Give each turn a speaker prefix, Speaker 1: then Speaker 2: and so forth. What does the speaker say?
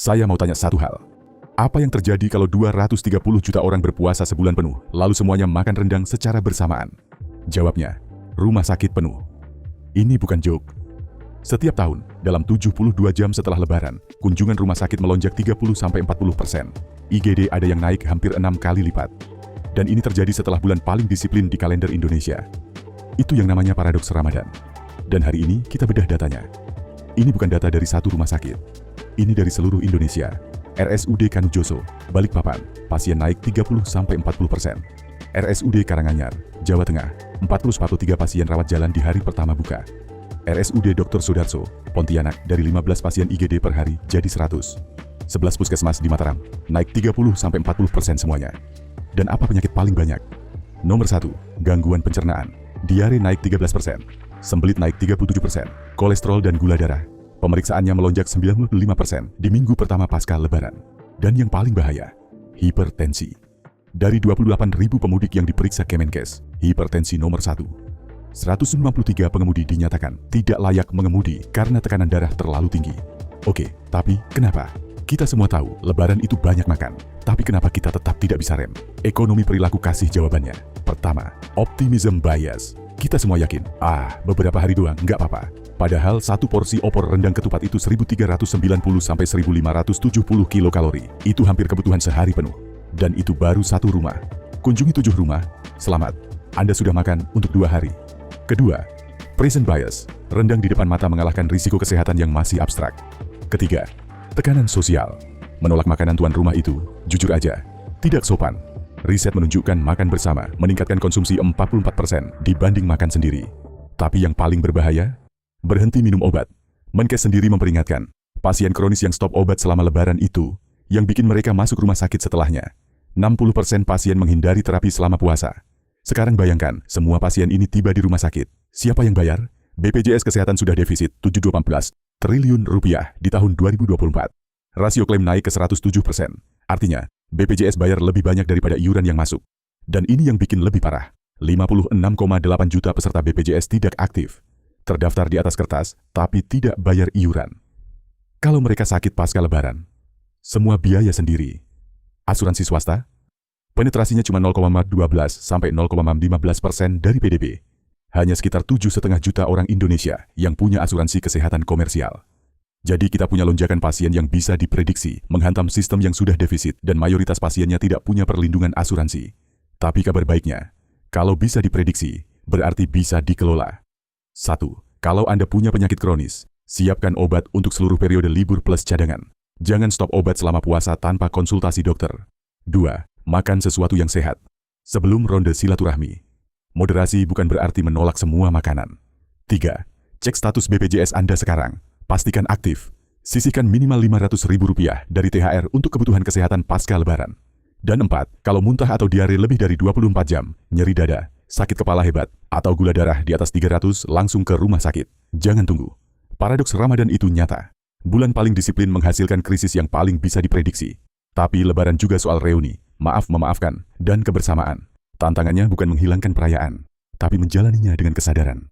Speaker 1: Saya mau tanya satu hal. Apa yang terjadi kalau 230 juta orang berpuasa sebulan penuh, lalu semuanya makan rendang secara bersamaan? Jawabnya, rumah sakit penuh. Ini bukan joke. Setiap tahun, dalam 72 jam setelah Lebaran, kunjungan rumah sakit melonjak 30-40%. IGD ada yang naik hampir 6 kali lipat. Dan ini terjadi setelah bulan paling disiplin di kalender Indonesia. Itu yang namanya paradoks Ramadan. Dan hari ini kita bedah datanya. Ini bukan data dari satu rumah sakit. Ini dari seluruh Indonesia. RSUD Kanujoso, Balikpapan, pasien naik 30-40%. RSUD Karanganyar, Jawa Tengah, 40-43 pasien rawat jalan di hari pertama buka. RSUD Dr. Sudarso, Pontianak, dari 15 pasien IGD per hari jadi 100. 11 puskesmas di Mataram, naik 30-40% semuanya. Dan apa penyakit paling banyak? Nomor 1, gangguan pencernaan. Diare naik 13%, sembelit naik 37%, kolesterol dan gula darah. Pemeriksaannya melonjak 95% di minggu pertama pasca Lebaran. Dan yang paling bahaya, hipertensi. Dari 28.000 pemudik yang diperiksa Kemenkes, hipertensi nomor 1. 193 pengemudi dinyatakan tidak layak mengemudi karena tekanan darah terlalu tinggi. Oke, tapi kenapa? Kita semua tahu Lebaran itu banyak makan. Tapi kenapa kita tetap tidak bisa rem? Ekonomi perilaku kasih jawabannya. Pertama, optimism bias. Kita semua yakin, beberapa hari doang, nggak apa-apa. Padahal satu porsi opor rendang ketupat itu 1390-1570 kilokalori. Itu hampir kebutuhan sehari penuh. Dan itu baru satu rumah. Kunjungi 7 rumah, selamat. Anda sudah makan untuk 2 hari. Kedua, present bias. Rendang di depan mata mengalahkan risiko kesehatan yang masih abstrak. Ketiga, tekanan sosial. Menolak makanan tuan rumah itu, jujur aja, tidak sopan. Riset menunjukkan makan bersama meningkatkan konsumsi 44% dibanding makan sendiri. Tapi yang paling berbahaya, berhenti minum obat. Menkes sendiri memperingatkan, pasien kronis yang stop obat selama Lebaran itu, yang bikin mereka masuk rumah sakit setelahnya. 60% pasien menghindari terapi selama puasa. Sekarang bayangkan, semua pasien ini tiba di rumah sakit. Siapa yang bayar? BPJS Kesehatan sudah defisit 718 triliun rupiah di tahun 2024. Rasio klaim naik ke 107%. Artinya, BPJS bayar lebih banyak daripada iuran yang masuk. Dan ini yang bikin lebih parah. 56,8 juta peserta BPJS tidak aktif. Terdaftar di atas kertas, tapi tidak bayar iuran. Kalau mereka sakit pasca Lebaran, semua biaya sendiri. Asuransi swasta? Penetrasinya cuma 0,12-0,15% dari PDB. Hanya sekitar 7,5 juta orang Indonesia yang punya asuransi kesehatan komersial. Jadi kita punya lonjakan pasien yang bisa diprediksi, menghantam sistem yang sudah defisit dan mayoritas pasiennya tidak punya perlindungan asuransi. Tapi kabar baiknya, kalau bisa diprediksi, berarti bisa dikelola. 1. Kalau Anda punya penyakit kronis, siapkan obat untuk seluruh periode libur plus cadangan. Jangan stop obat selama puasa tanpa konsultasi dokter. 2. Makan sesuatu yang sehat. Sebelum ronde silaturahmi. Moderasi bukan berarti menolak semua makanan. 3. Cek status BPJS Anda sekarang. Pastikan aktif. Sisihkan minimal Rp500.000 dari THR untuk kebutuhan kesehatan pasca Lebaran. Dan 4. Kalau muntah atau diare lebih dari 24 jam, nyeri dada, sakit kepala hebat, atau gula darah di atas 300, langsung ke rumah sakit. Jangan tunggu. Paradoks Ramadan itu nyata. Bulan paling disiplin menghasilkan krisis yang paling bisa diprediksi. Tapi Lebaran juga soal reuni, maaf-memaafkan, dan kebersamaan. Tantangannya bukan menghilangkan perayaan, tapi menjalaninya dengan kesadaran.